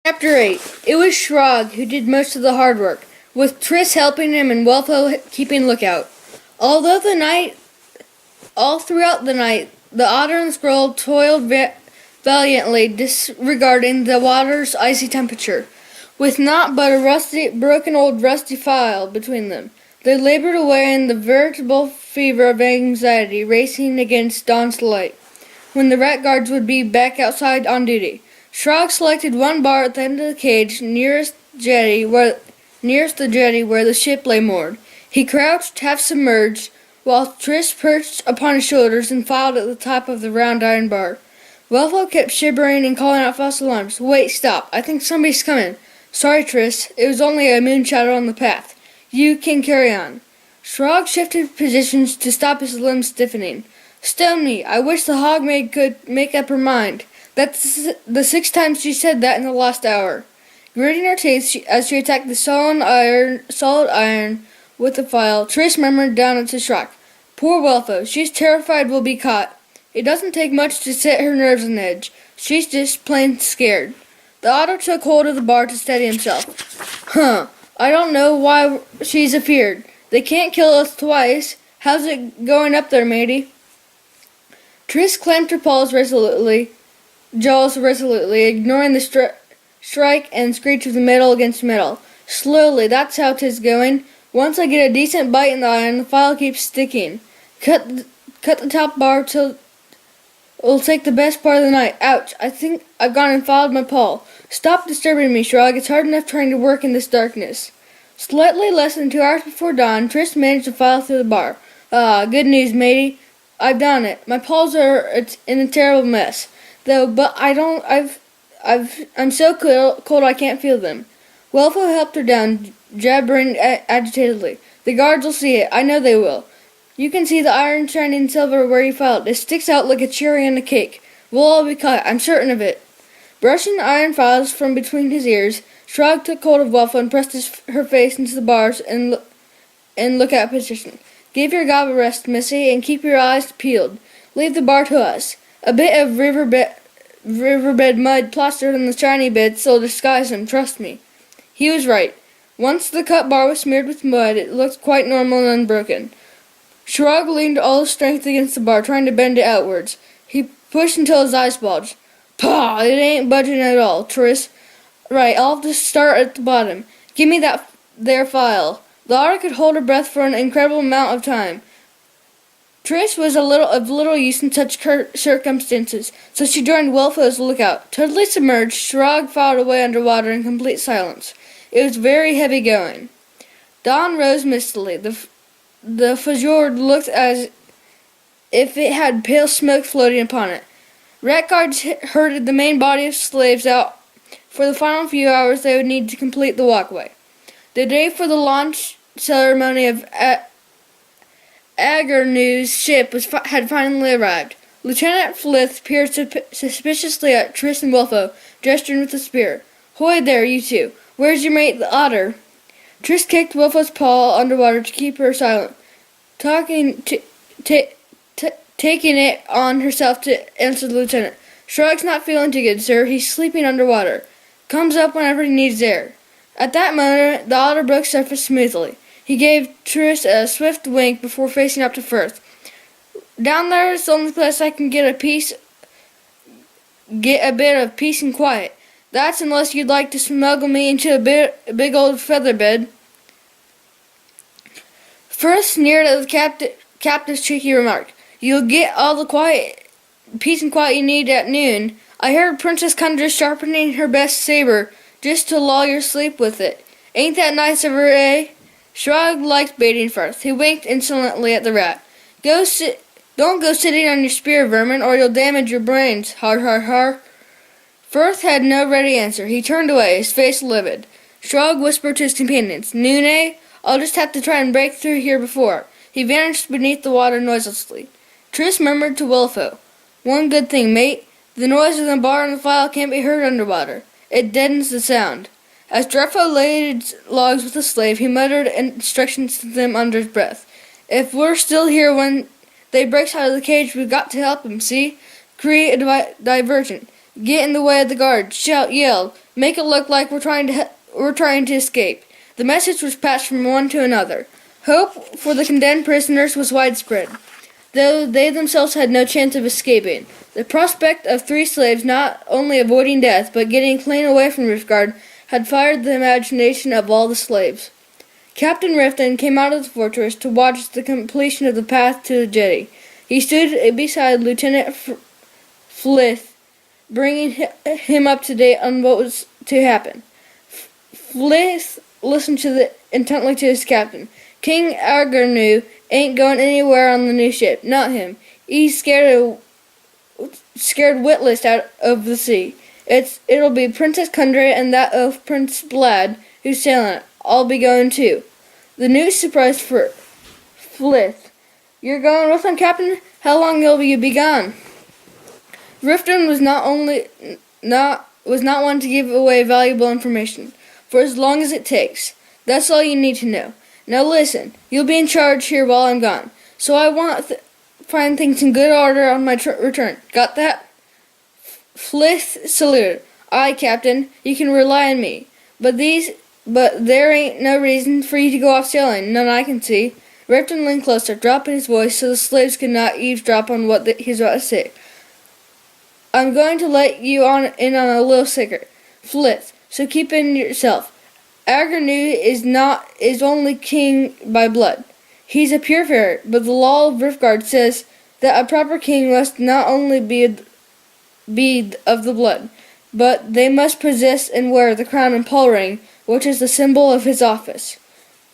Chapter 8. It was Shrog who did most of the hard work, with Triss helping him and Welfo keeping lookout. All throughout the night, the otter and squirrel toiled valiantly, disregarding the water's icy temperature. With naught but a broken old rusty file between them, they labored away in the veritable fever of anxiety, racing against dawn's light, when the rat guards would be back outside on duty. Shrog selected one bar at the end of the cage nearest the jetty where the ship lay moored. He crouched, half submerged, while Triss perched upon his shoulders and filed at the top of the round iron bar. Welfo kept shivering and calling out false alarms. "Wait, stop. I think somebody's coming." "Sorry, Triss. It was only a moon shadow on the path. You can carry on." Shrog shifted positions to stop his limbs stiffening. "Stone me. I wish the hog maid could make up her mind. That's the 6th time she said that in the last hour." Gritting her teeth as she attacked the solid iron with the file, Triss murmured down into Shrog, "Poor Welfo. She's terrified we'll be caught. It doesn't take much to set her nerves on edge. She's just plain scared." The otter took hold of the bar to steady himself. I don't know why she's afeard. They can't kill us twice. How's it going up there, matey?" Triss clamped her jaws resolutely, ignoring the strike and screech of the metal against metal. "Slowly, that's how 'tis going. Once I get a decent bite in the iron, the file keeps sticking. Cut the top bar till it'll take the best part of the night. Ouch, I think I've gone and filed my paw. Stop disturbing me, Shrog. It's hard enough trying to work in this darkness." Slightly less than 2 hours before dawn, Triss managed to file through the bar. Good news, matey. I've done it. My paws are in a terrible mess, though, but I'm so cold I can't feel them. Welfo helped her down, jabbering agitatedly. "The guards will see it. I know they will. You can see the iron shining silver where you filed. It sticks out like a cherry on a cake. We'll all be caught. I'm certain of it." Brushing the iron files from between his ears, Shrog took hold of Welfo and pressed her face into the bars in lookout position. "Give your gob a rest, missy, and keep your eyes peeled. Leave the bar to us. A bit of riverbed mud plastered on the shiny bits will disguise him, trust me." He was right. Once the cut bar was smeared with mud, it looked quite normal and unbroken. Shrog leaned all his strength against the bar, trying to bend it outwards. He pushed until his eyes bulged. "Pah! It ain't budging at all, Triss. Right, I'll have to start at the bottom. Give me that there file." The otter could hold her breath for an incredible amount of time. Triss was of little use in such circumstances, so she joined Welfo's lookout. Totally submerged, Shrog filed away underwater in complete silence. It was very heavy going. Dawn rose mistily. The fjord looked as if it had pale smoke floating upon it. Rat guards herded the main body of slaves out for the final few hours they would need to complete the walkway. The day for the launch ceremony of Agernew's ship had finally arrived. Lieutenant Flith peered suspiciously at Triss and Welfo, gesturing with a spear. "Hoy there, you two. Where's your mate, the otter?" Triss kicked Welfo's paw underwater to keep her silent, taking it on herself to answer the lieutenant. "Shrog's not feeling too good, sir. He's sleeping underwater. Comes up whenever he needs air." At that moment, the otter broke surface smoothly. He gave Triss a swift wink before facing up to Firth. "Down there is the only place I can get a bit of peace and quiet. That's unless you'd like to smuggle me into a big old feather bed." Firth sneered at the captive's cheeky remark. "You'll get all the peace and quiet you need at noon. I heard Princess Kundra's sharpening her best saber just to lull your sleep with it. Ain't that nice of her, eh?" Shrog liked baiting Firth. He winked insolently at the rat. Don't go sitting on your spear, vermin, or you'll damage your brains. Har, har, har." Firth had no ready answer. He turned away, his face livid. Shrog whispered to his companions, "Noon, eh? I'll just have to try and break through here before." He vanished beneath the water noiselessly. Triss murmured to Welfo, "One good thing, mate. The noise of the bar and the file can't be heard underwater. It deadens the sound." As Dreffo laid logs with the slave, he muttered instructions to them under his breath. "If we're still here when they breaks out of the cage, we've got to help him, see? Create a diversion. Get in the way of the guard. Shout, yell. Make it look like we're trying to escape." The message was passed from one to another. Hope for the condemned prisoners was widespread, though they themselves had no chance of escaping. The prospect of 3 slaves not only avoiding death, but getting clean away from Riftguard, had fired the imagination of all the slaves. Captain Rifton came out of the fortress to watch the completion of the path to the jetty. He stood beside Lieutenant Flith, bringing him up to date on what was to happen. Flith listened intently to his captain. "King Argarnu ain't going anywhere on the new ship. Not him. He's scared witless out of the sea. It'll be Princess Kundra and that oaf Prince Blad who's sailing it. I'll be going too." The news surprised Flith. "You're going with him, Captain? How long will you be gone?" Rifton was not one to give away valuable information. "For as long as it takes. That's all you need to know. Now listen, you'll be in charge here while I'm gone. So I want to find things in good order on my return. Got that?" Flith saluted. "Aye, Captain. You can rely on me. But there ain't no reason for you to go off sailing, none I can see." Rifton leaned closer, dropping his voice so the slaves could not eavesdrop on what he was about to say. "I'm going to let you in on a little secret, Flith, so keep it in yourself. Argarnu is only king by blood. He's a pure ferret, but the law of Riftguard says that a proper king must not only be of the blood, but they must possess and wear the crown and paw ring, which is the symbol of his office."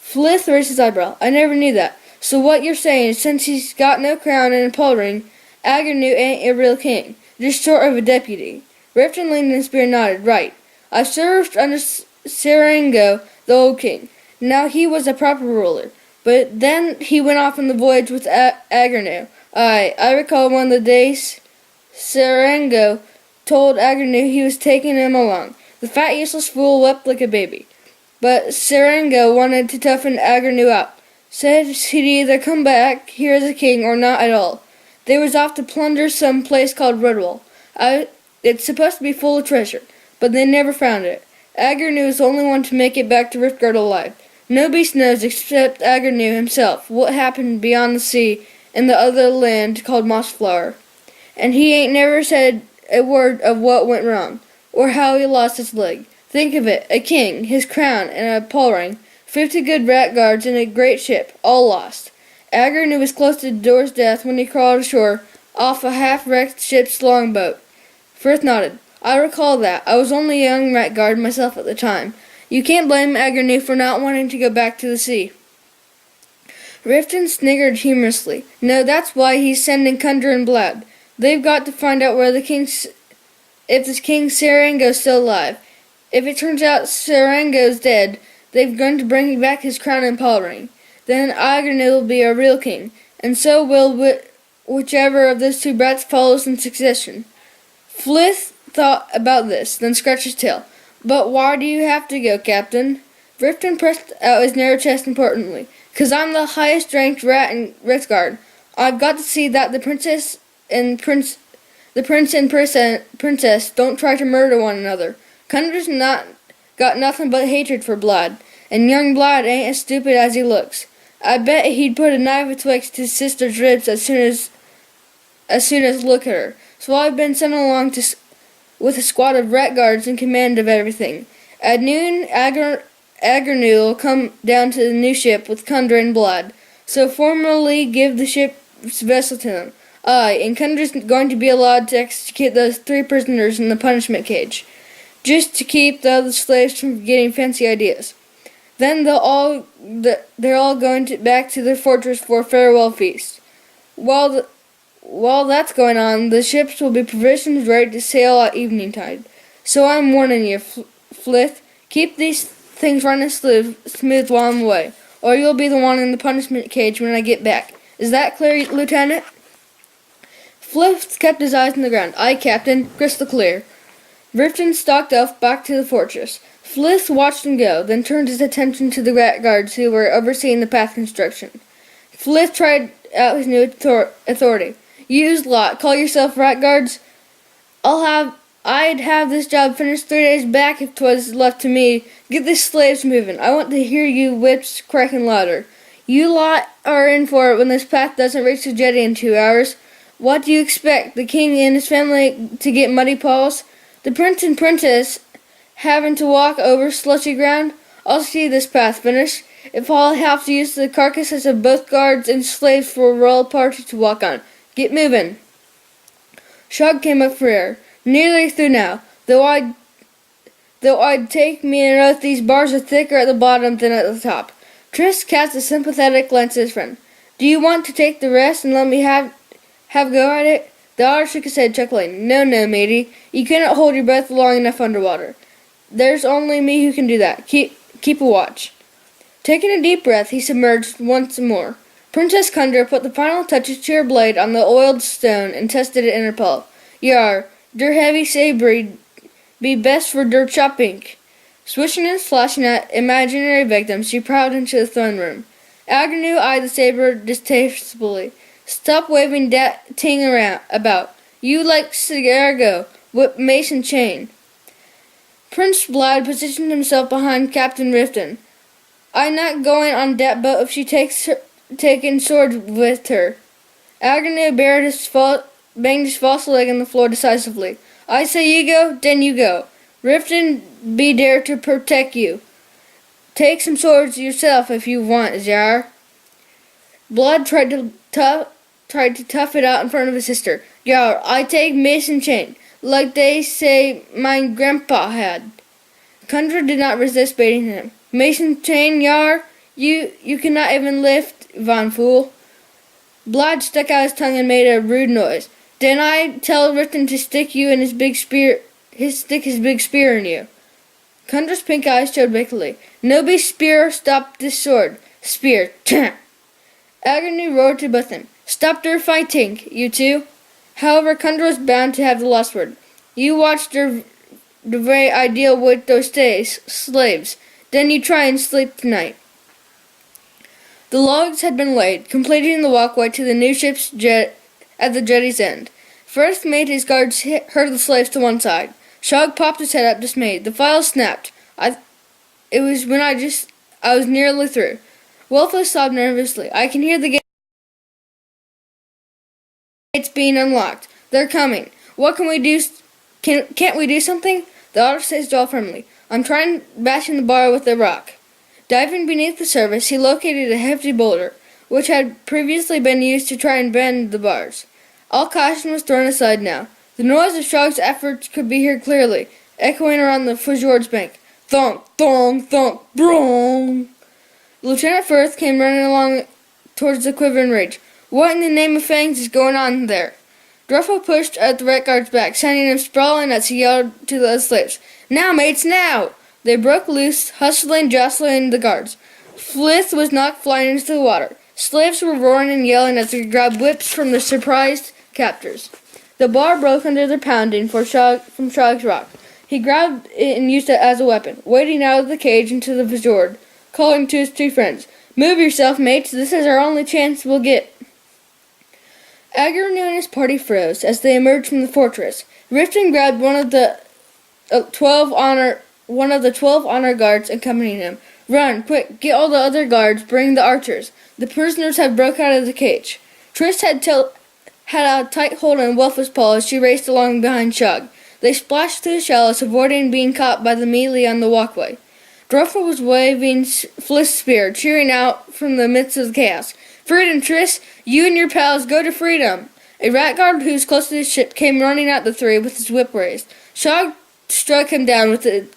Flith raised his eyebrow. "I never knew that. So what you're saying is since he's got no crown and a paw ring, Argarnu ain't a real king, just sort of a deputy." Rifton leaned his beard and nodded. "Right. I've served under Serengo, the old king. Now he was a proper ruler. But then he went off on the voyage with Argarnu. Aye, I recall one of the days Serengo told Argarnu he was taking him along. The fat useless fool wept like a baby. But Serengo wanted to toughen Argarnu up. Said he'd either come back here as a king or not at all. They was off to plunder some place called Redwall. It's supposed to be full of treasure, but they never found it. Argarnu was the only one to make it back to Riftguard alive. No beast knows except Argarnu himself what happened beyond the sea in the other land called Mossflower. And he ain't never said a word of what went wrong, or how he lost his leg. Think of it, a king, his crown, and a paw ring, 50 good rat guards, and a great ship, all lost. Argarnu was close to Dor's death when he crawled ashore off a half-wrecked ship's longboat." Frith nodded. "I recall that. I was only a young rat guard myself at the time. You can't blame Argarnu for not wanting to go back to the sea." Rifton sniggered humorously. "No, that's why he's sending Kundra and Blad. They've got to find out if the King Serengo's still alive. If it turns out Serengo's dead, they're going to bring back his crown and paw ring. Then Argarnu will be a real king, and so will whichever of those 2 brats follows in succession." Flith thought about this, then scratched his tail. "But why do you have to go, Captain?" Rifton pressed out his narrow chest importantly. "'Cause I'm the highest ranked rat in Riftguard. I've got to see that the prince and princess don't try to murder one another. Kundra's got nothing but hatred for Blad, and young Blad ain't as stupid as he looks. I bet he'd put a knife betwixt his sister's ribs as soon as look at her. So I've been sent along with a squad of rat guards in command of everything. At noon, Argarnu will come down to the new ship with Kundra and Blad. So formally give the ship's vessel to them. Aye, and Kundra's going to be allowed to execute those 3 prisoners in the punishment cage, just to keep the other slaves from getting fancy ideas. Then they're all going back to their fortress for a farewell feast. While that's going on, the ships will be provisioned ready to sail at evening tide. So I'm warning you, Flith, keep these things running smooth while I'm away, or you'll be the one in the punishment cage when I get back. Is that clear, Lieutenant?" Flith kept his eyes on the ground. "Aye, Captain, crystal clear." Rifton stalked off back to the fortress. Flith watched him go, then turned his attention to the rat guards who were overseeing the path construction. Flith tried out his new authority. "You lot, call yourself rat guards? I'll I'd have this job finished 3 days back if 'twas left to me. Get the slaves moving. I want to hear you whips cracking louder. You lot are in for it when this path doesn't reach the jetty in 2 hours. What do you expect, the king and his family to get muddy paws? The prince and princess having to walk over slushy ground? I'll see this path finished, if I'll have to use the carcasses of both guards and slaves for a royal party to walk on. Get moving. Shug came up for air. Nearly through now, though I'd take me an oath these bars are thicker at the bottom than at the top. Triss cast a sympathetic glance at his friend. Do you want to take the rest and let me have go at it? The otter shook his head, chuckling. No, matey. You cannot hold your breath long enough underwater. There's only me who can do that. Keep a watch. Taking a deep breath, he submerged once more. Princess Kundra put the final touches to her blade on the oiled stone and tested it in her paw. Yar, der heavy sabre be best for der chopping. Swishing and flashing at imaginary victims, she prowled into the throne room. Agnew eyed the saber distastefully. Stop waving dat ting about. You like cigargo, with mace and chain. Prince Blood positioned himself behind Captain Riften. I not going on dat boat if she taking sword with her. Agnew banged his false leg on the floor decisively. I say you go, then you go. Riften be there to protect you. Take some swords yourself if you want, Jar. Blood tried to tough it out in front of his sister. Yar, I take mace and chain, like they say my grandpa had. Kundra did not resist baiting him. Mace and chain, Yar? You cannot even lift, Von Fool. Blood stuck out his tongue and made a rude noise. Then I tell Riften to stick you in his big spear in you. Kundra's pink eyes showed wickedly. No be spear, stop this sword. Spear. Agnew roared to both them. Stop their fighting, you two. However, Kundra was bound to have the last word. You watch the way I deal with those slaves. Then you try and sleep tonight. The logs had been laid, completing the walkway to the new ship's at the jetty's end. First mate his guards herd the slaves to one side. Shog popped his head up dismayed. The file snapped. It was when I was nearly through. Wilfa sobbed nervously. I can hear the gates being unlocked. They're coming. What can we do? Can't we do something? The otter said his jaw firmly. I'm trying bashing the bar with a rock. Diving beneath the surface, he located a hefty boulder, which had previously been used to try and bend the bars. All caution was thrown aside now. The noise of Shog's efforts could be heard clearly, echoing around the fjord's bank. Thunk, thong, thunk, brong. Lieutenant Firth came running along towards the quivering ridge. What in the name of fangs is going on there? Druffo pushed at the red guard's back, sending him sprawling as he yelled to the slaves. Now, mates, now! They broke loose, hustling, jostling the guards. Flith was knocked flying into the water. Slaves were roaring and yelling as they grabbed whips from the surprised captors. The bar broke under the pounding from Shog's rock. He grabbed it and used it as a weapon, wading out of the cage into the fjord, calling to his two friends. Move yourself, mates. This is our only chance we'll get. Agnew and his party froze as they emerged from the fortress. Riften grabbed one of the 12 honor guards accompanying him. Run, quick, get all the other guards, bring the archers. The prisoners have broke out of the cage. Triss had a tight hold on Wilfa's paw as she raced along behind Shug. They splashed through the shallows, avoiding being caught by the melee on the walkway. Druffer was waving Flith's spear, cheering out from the midst of the chaos. Freedom, Triss! You and your pals go to freedom! A rat guard who was close to the ship came running at the three with his whip raised. Shog struck him down with the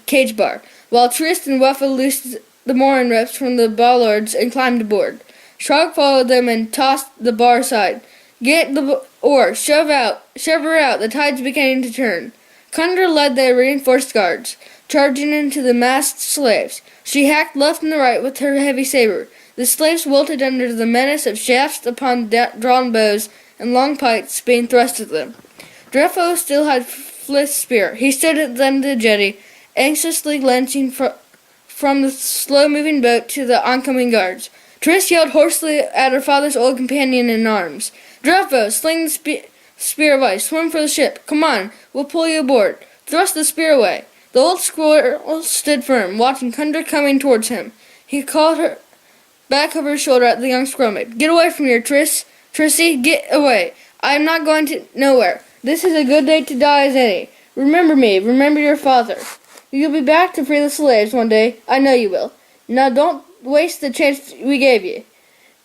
cage bar, while Triss and Wilfa loosed the mooring ropes from the bollards and climbed aboard. Shog followed them and tossed the bar aside. Get the oar, shove her out, the tide's beginning to turn. Kundra led the reinforced guards, charging into the masked slaves. She hacked left and right with her heavy saber. The slaves wilted under the menace of shafts upon drawn bows and long pikes being thrust at them. Dreffo still had Flith's spear. He stood at the end of the jetty, anxiously glancing from the slow-moving boat to the oncoming guards. Triss yelled hoarsely at her father's old companion in arms. Dreffo, Spear away. Swim for the ship. Come on, we'll pull you aboard. Thrust the spear away. The old squirrel stood firm, watching Kundra coming towards him. He called her back over his shoulder at the young squirrel maid. Get away from here, Trissy, get away. I am not going to nowhere. This is a good day to die as any. Remember me, remember your father. You'll be back to free the slaves one day. I know you will. Now don't waste the chance we gave you.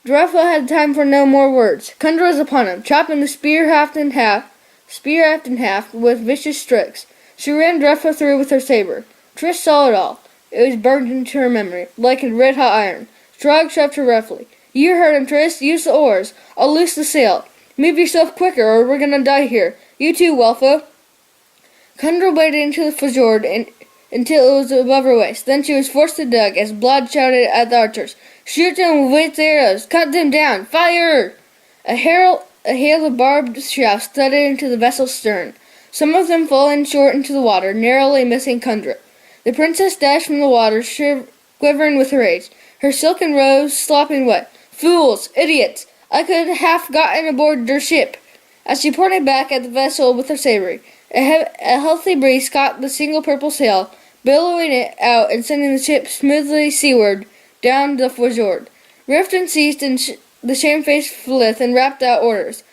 Dreffa had time for no more words. Kundra was upon him, chopping the spear half in half with vicious strokes. She ran Dreffa through with her saber. Triss saw it all. It was burned into her memory, like a red-hot iron. Strog shoved her roughly. You heard him, Triss. Use the oars. I'll loose the sail. Move yourself quicker, or we're gonna die here. You too, Welfa. Kundra waded into the fjord until it was above her waist. Then she was forced to dug as Blood shouted at the archers. Shoot them with arrows! Cut them down! Fire! A hail of barbed shafts thudded into the vessel's stern, some of them falling short into the water, narrowly missing Kundra. The princess dashed from the water, quivering with rage, her silken robes slopping wet. Fools! Idiots! I could have gotten aboard their ship. As she pointed back at the vessel with her sabre, a healthy breeze caught the single purple sail, billowing it out and sending the ship smoothly seaward down the fjord. Riften seized the shamefaced Flith and rapped out orders.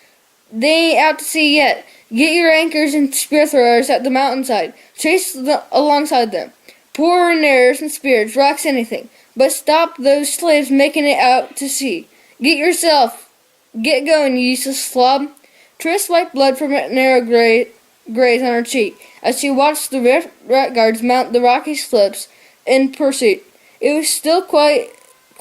They ain't out to sea yet. Get your anchors and spear throwers at the mountainside. Chase alongside them. Pour in arrows and spears, rocks, anything. But stop those slaves making it out to sea. Get going, you useless slob. Triss wiped blood from a narrow graze on her cheek as she watched the rat guards mount the rocky slopes in pursuit. It was still quite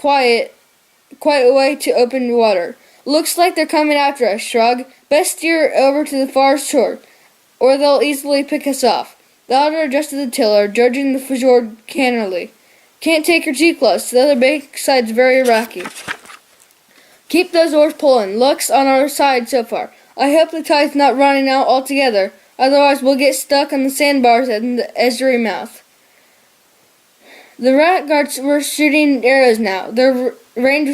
a way to open water. Looks like they're coming after us, Shrug. Best steer over to the far shore, or they'll easily pick us off. The otter adjusted the tiller, judging the fjord cannily. Can't take her too close. The other bankside's very rocky. Keep those oars pulling. Luck's on our side so far. I hope the tide's not running out altogether. Otherwise we'll get stuck on the sandbars at the estuary mouth. The rat guards were shooting arrows now. Their range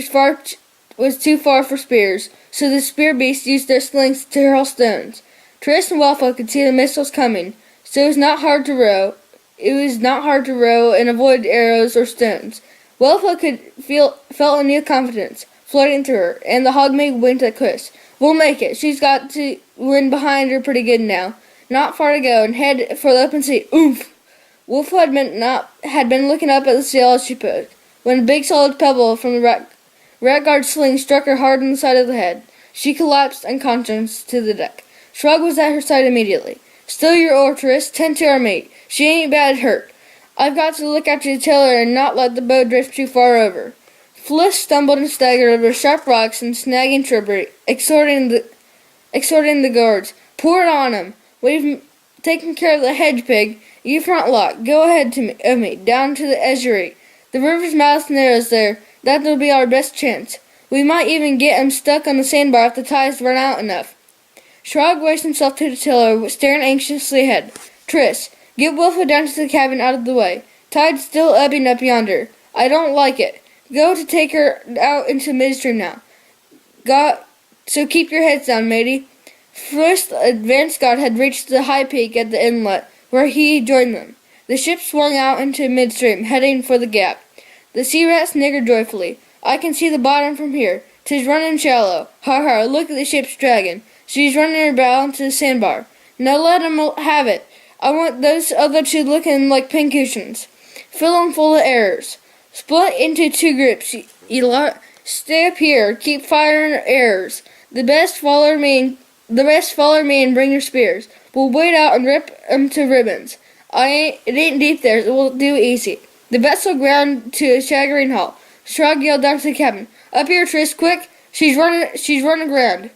was too far for spears, so the spear beasts used their slings to hurl stones. Triss and Welfa could see the missiles coming, so it was not hard to row. And avoid arrows or stones. Welfa felt a new confidence flooding through her, and the hogmaid winked at Chris. We'll make it. She's got to wind behind her pretty good now. Not far to go, and head for the open sea. Oomph! Wolf had been looking up at the sail as she posed, when a big solid pebble from the rat guard's sling struck her hard on the side of the head. She collapsed unconscious to the deck. Shrug was at her side immediately. Stow your oar, Triss. Tend to our mate. She ain't bad hurt. I've got to look after the tiller and not let the boat drift too far over. Fliss stumbled and staggered over sharp rocks and snagging shrubbery, exhorting the guards. Pour it on 'em. We've taken care of the hedge pig. You front lock. Go ahead of me, down to the estuary. The river's mouth narrows there. That'll be our best chance. We might even get 'em stuck on the sandbar if the tides run out enough. Shrog raised himself to the tiller, staring anxiously ahead. Triss, get Wilfa down to the cabin out of the way. Tide's still ebbing up yonder. I don't like it. Go to take her out into midstream now. So keep your heads down, matey. First, the advance guard had reached the high peak at the inlet, where he joined them. The ship swung out into midstream, heading for the gap. The sea rat sniggered joyfully. I can see the bottom from here. 'Tis running shallow. Ha ha, look at the ship's dragging. She's running her bow into the sandbar. Now let 'em have it. I want those other two looking like pincushions. Fill 'em full of arrows. Split into two groups. Stay up here. Keep firing arrows. The rest follow me and bring your spears. We'll wade out and rip 'em to ribbons. It ain't deep there, so we'll do it easy. The vessel ground to a staggering halt. Shrug yelled down to the cabin. Up here, Triss, quick! She's running aground.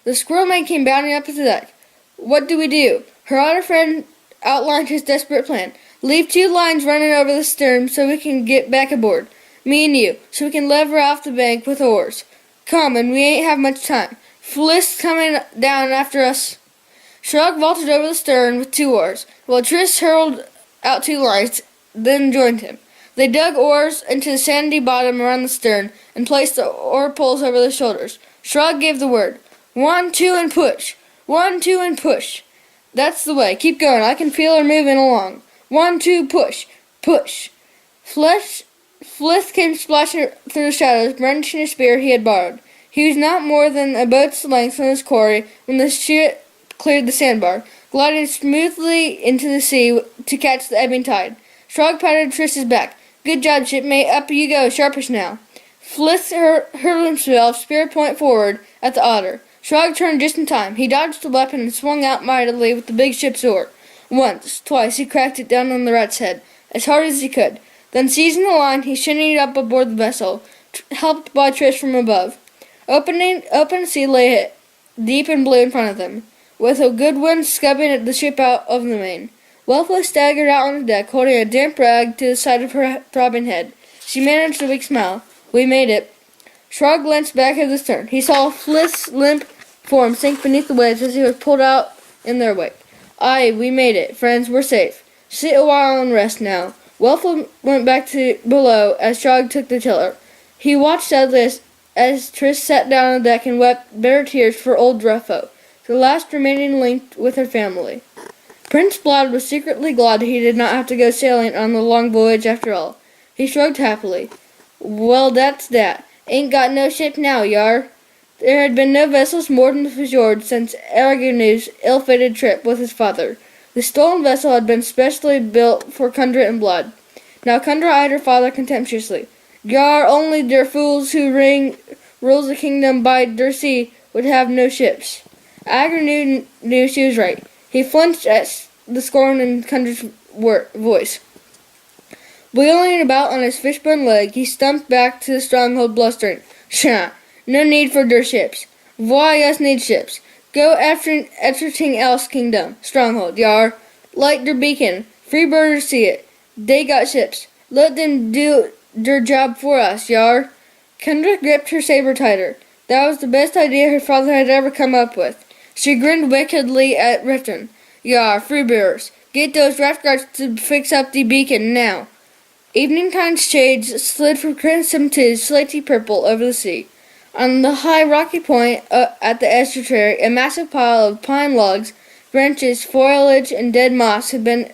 The squirrel man came bounding up to the deck. What do we do? Her otter friend outlined his desperate plan. Leave two lines running over the stern so we can get back aboard. Me and you, so we can lever off the bank with oars. Come, and we ain't have much time. Fliss coming down after us. Shrug vaulted over the stern with two oars, while Triss hurled out two lines, then joined him. They dug oars into the sandy bottom around the stern and placed the oar poles over their shoulders. Shrug gave the word. 1, 2, and push. 1, 2, and push. That's the way. Keep going. I can feel her moving along. 1, 2, push. Push. Flith came splashing through the shadows, brandishing a spear he had borrowed. He was not more than a boat's length from his quarry when the ship cleared the sandbar, gliding smoothly into the sea to catch the ebbing tide. Shrog patted Triss's back. Good job, shipmate. Up you go, sharpish now. Flith hurled himself, spear point forward, at the otter. Shrog turned just in time. He dodged the weapon and swung out mightily with the big ship's oar. Once, twice, he cracked it down on the rat's head, as hard as he could. Then, seizing the line, he shinnied up aboard the vessel, helped by Triss from above. Open sea lay deep and blue in front of them, with a good wind scubbing the ship out of the main. Wellflow staggered out on the deck, holding a damp rag to the side of her throbbing head. She managed a weak smile. We made it. Shrog glanced back at the stern. He saw Flith's limp form sink beneath the waves as he was pulled out in their wake. Aye, we made it. Friends, we're safe. Sit a while and rest now. Wellflow went back to below as Shrog took the tiller. He watched sadly as Triss sat down on the deck and wept bitter tears for old Ruffo, the last remaining link with her family. Prince Blood was secretly glad he did not have to go sailing on the long voyage after all. He shrugged happily. Well, that's that. Ain't got no ship now, yar. There had been no vessels moored in the fjord since Aragonu's ill-fated trip with his father. The stolen vessel had been specially built for Kundra and Blood. Now Kundra eyed her father contemptuously. Yar, only der fools who rules the kingdom by der sea would have no ships. Agranu knew she was right. He flinched at the scorn in Kundra's voice. Wheeling about on his fishbone leg, he stumped back to the stronghold, blustering. Pshaw! No need for der ships. Why us need ships? Go after everything else kingdom. Stronghold, yar. Light der beacon. Freebirders see it. They got ships. Let them do der job for us, yar. Kundra gripped her saber tighter. That was the best idea her father had ever come up with. She grinned wickedly at Riften. Yar, freebearers. Get those raft guards to fix up the beacon now. Evening-time's shades slid from crimson to slaty purple over the sea. On the high rocky point at the estuary, a massive pile of pine logs, branches, foliage, and dead moss had been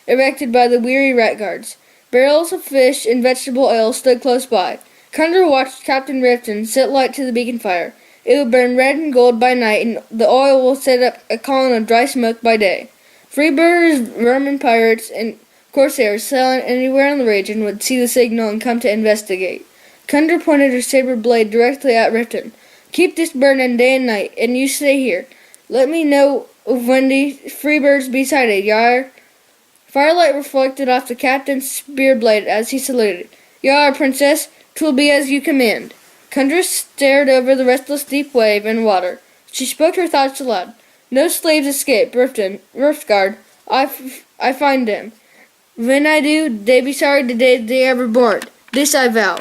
erected by the weary rat guards. Barrels of fish and vegetable oil stood close by. Kundra watched Captain Riften set light to the beacon fire. It would burn red and gold by night, and the oil will set up a column of dry smoke by day. Freebooters, vermin pirates, and corsairs sailing anywhere in the region would see the signal and come to investigate. Kundra pointed her saber blade directly at Riften. Keep this burning day and night, and you stay here. Let me know when the freebirds be sighted, yar. Firelight reflected off the captain's spear blade as he saluted. Yar, princess, 'twill be as you command. Kundra stared over the restless deep wave and water. She spoke her thoughts aloud. No slaves escape, Riftguard. I find them. When I do, they be sorry the day they ever born. This I vow.